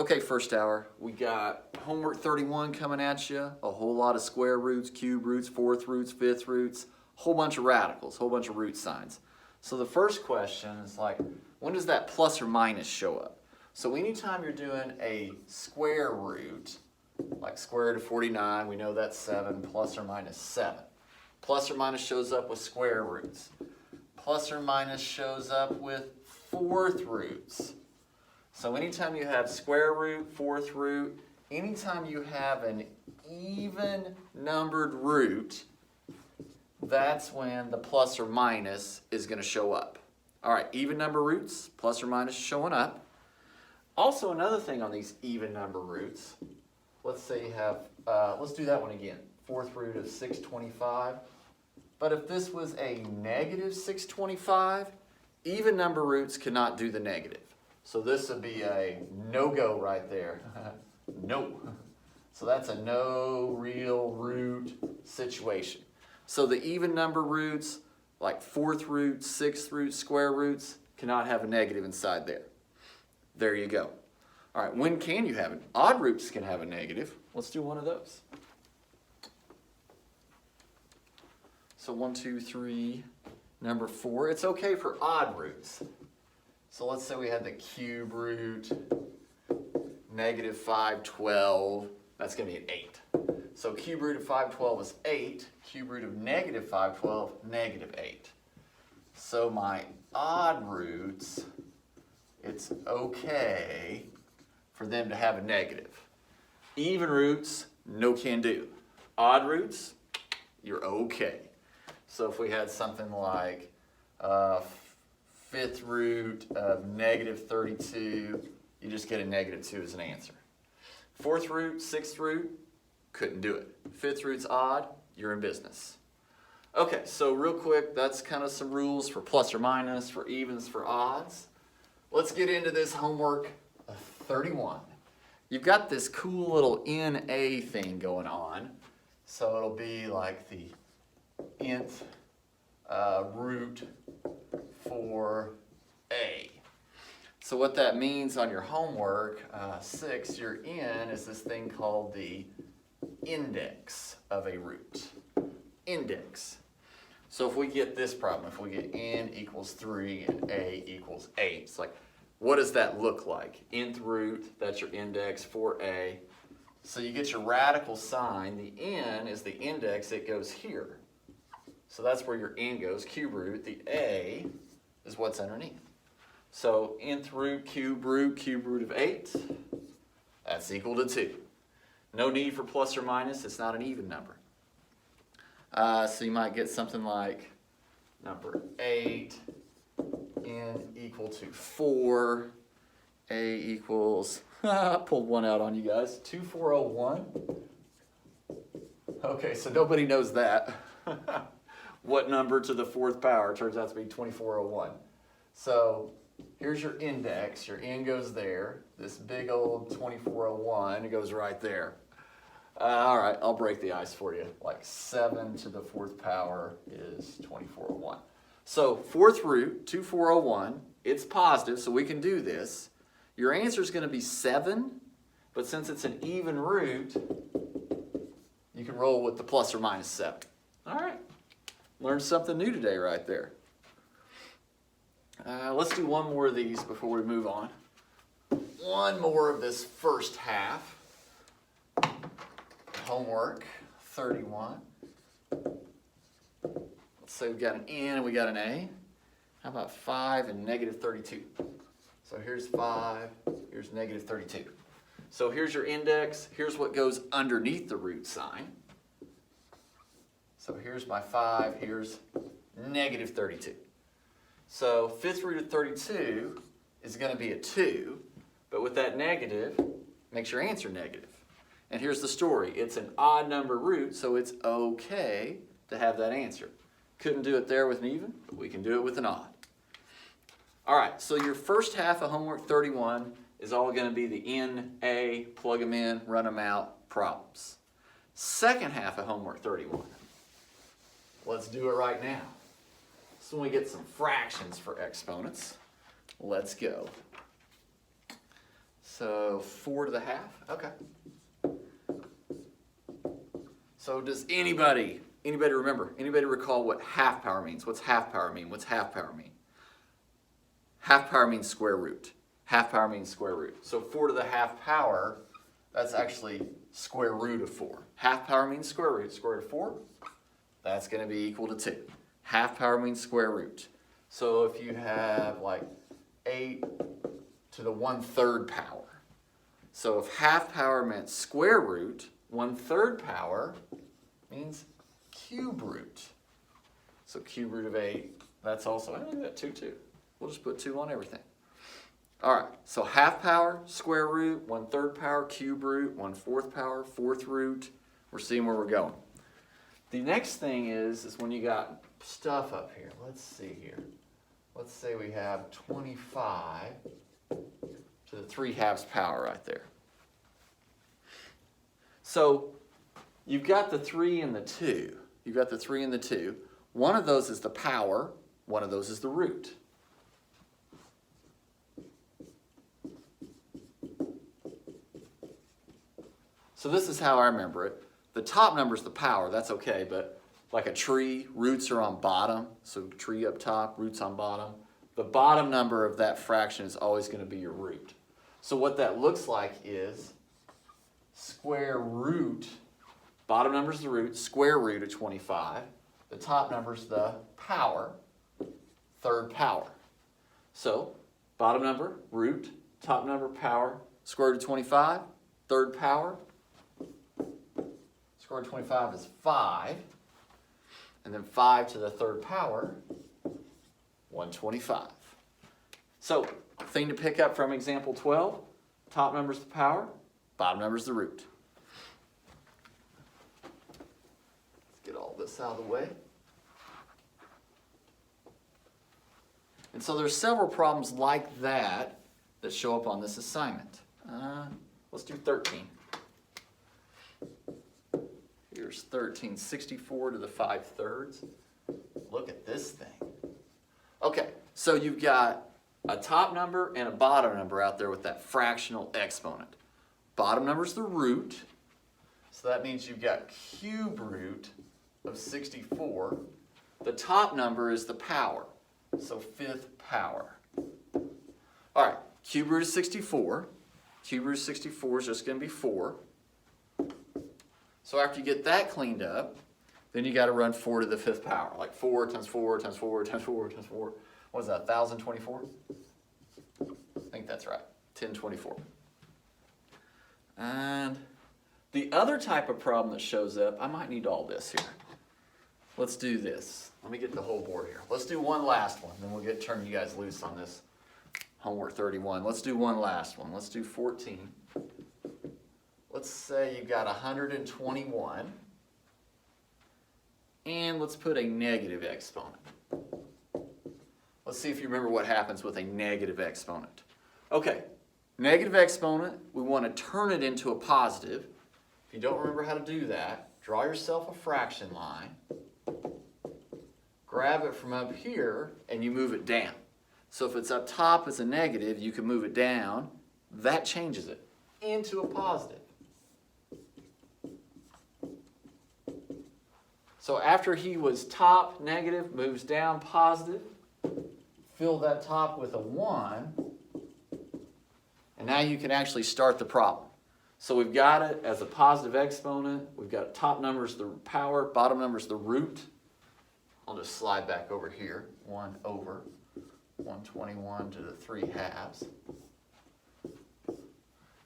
Okay, first hour, we got homework 31 coming at you. A whole lot of square roots, cube roots, fourth roots, fifth roots, whole bunch of radicals, whole bunch of root signs. So the first question is like, when does that plus or minus show up? So anytime you're doing a square root, like square root of 49, we know that's 7, plus or minus 7. Plus or minus shows up with square roots. Plus or minus shows up with fourth roots. So anytime you have square root, fourth root, anytime you have an even numbered root, that's when the plus or minus is going to show up. All right, even number roots, plus or minus showing up. Also, another thing on these even number roots, let's say you have, let's do that one again, fourth root of 625. But if this was a negative 625, even number roots cannot do the negative. So this would be a no-go right there. No. So that's a no real root situation. So the even number roots, like fourth root, sixth root, square roots, cannot have a negative inside there. There you go. All right, when can you have it? Odd roots can have a negative. Let's do one of those. So 1, 2, 3, number 4. It's okay for odd roots. So let's say we had the cube root, negative 512. That's going to be an 8. So cube root of 512 is 8. Cube root of negative 512, negative 8. So my odd roots, it's okay for them to have a negative. Even roots, no can do. Odd roots, you're okay. So if we had something like fifth root of negative 32, you just get a negative 2 as an answer. Fourth root, sixth root, couldn't do it. Fifth root's odd, you're in business. Okay, so real quick, that's kind of some rules for plus or minus, for evens, for odds. Let's get into this homework 31. You've got this cool little NA thing going on. So it'll be like the nth root for A. So what that means on your homework 6, your N is this thing called the index of a root. Index. So if we get this problem, if we get N equals 3 and A equals 8, it's like, what does that look like? Nth root, that's your index for A. So you get your radical sign. The N is the index, it goes here. So that's where your N goes, cube root. The A is what's underneath. So nth root, cube root of 8, that's equal to 2. No need for plus or minus, it's not an even number. So you might get something like number 8, N equal to 4, A equals, I pulled one out on you guys, 2401. Okay, so nobody knows that. What number to the fourth power turns out to be 2401. So here's your index, your N goes there, this big old 2401, it goes right there. All right, I'll break the ice for you. Like 7 to the fourth power is 2401. So fourth root, 2401, it's positive, so we can do this. Your answer is going to be 7, but since it's an even root, you can roll with the plus or minus 7. All right, learned something new today right there. Let's do one more of these before we move on. One more of this first half. Homework 31. Let's say we got an N and we got an A. How about 5 and negative 32? So here's 5, here's negative 32. So here's your index, here's what goes underneath the root sign. So here's my 5, here's negative 32. So fifth root of 32 is going to be a 2, but with that negative, makes your answer negative. And here's the story. It's an odd number root, so it's okay to have that answer. Couldn't do it there with an even, but we can do it with an odd. All right, so your first half of homework 31 is all going to be the NA, plug them in, run them out problems. Second half of homework 31. Let's do it right now. So when we get some fractions for exponents, let's go. So 4 to the half, okay. So does anybody remember, anybody recall what half power means? What's half power mean? What's half power mean? Half power means square root. Half power means square root. So 4 to the half power, that's actually square root of 4. Half power means square root. Square root of 4, that's going to be equal to 2. Half power means square root. So if you have like 8 to the 1/3 power. So if half power meant square root, 1/3 power means cube root. So cube root of 8, that's also, I think that 2 too. We'll just put 2 on everything. All right, so half power, square root, 1/3 power, cube root, 1/4 power, 4th root. We're seeing where we're going. The next thing is when you got stuff up here. Let's see here. Let's say we have 25 to the 3/2 power right there. So you've got the 3 and the 2. You've got the 3 and the 2. One of those is the power. One of those is the root. So this is how I remember it. The top number is the power. That's okay, but like a tree, roots are on bottom. So tree up top, roots on bottom. The bottom number of that fraction is always going to be your root. So what that looks like is square root, bottom number is the root, square root of 25. The top number is the power, 3rd power. So bottom number, root, top number, power, square root of 25, 3rd power. Square root of 25 is 5. And then 5 to the 3rd power, 125. So, thing to pick up from example 12, top number is the power, bottom number is the root. Let's get all this out of the way. And so there's several problems like that that show up on this assignment. Let's do 13. Here's 13, 64 to the 5/3. Look at this thing. Okay, so you've got a top number and a bottom number out there with that fractional exponent. Bottom number is the root, so that means you've got cube root of 64. The top number is the power, so 5th power. All right, cube root of 64. Cube root of 64 is just going to be 4. So after you get that cleaned up, then you got to run 4 to the 5th power. Like 4 times 4 times 4 times 4 times 4. What is that, 1,024? I think that's right, 1024. And the other type of problem that shows up, I might need all this here. Let's do this. Let me get the whole board here. Let's do one last one, then we'll turn you guys loose on this homework 31. Let's do one last one. Let's do 14. Let's say you've got 121, and let's put a negative exponent. Let's see if you remember what happens with a negative exponent. Okay, negative exponent, we want to turn it into a positive. If you don't remember how to do that, draw yourself a fraction line, grab it from up here, and you move it down. So if it's up top as a negative, you can move it down. That changes it into a positive. So after he was top negative, moves down positive, fill that top with a 1, and now you can actually start the problem. So we've got it as a positive exponent, we've got top number's the power, bottom number's the root. I'll just slide back over here, 1 over 121 to the 3/2.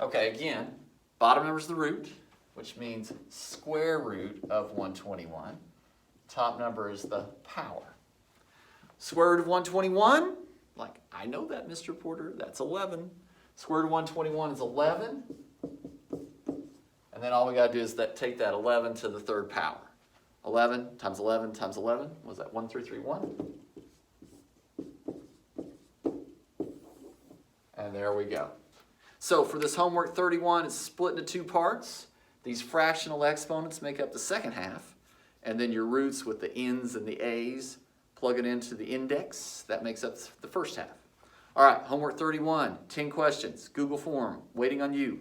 Okay, again, bottom number's the root, which means square root of 121. Top number is the power. Square root of 121, like, I know that, Mr. Porter, that's 11. Square root of 121 is 11. And then all we got to do is take that 11 to the 3rd power. 11 times 11 times 11, what was that, 1331? And there we go. So for this homework 31, it's split into 2 parts. These fractional exponents make up the 2nd half, and then your roots with the n's and the a's, plug it into the index, that makes up the 1st half. All right, homework 31, 10 questions, Google form, waiting on you.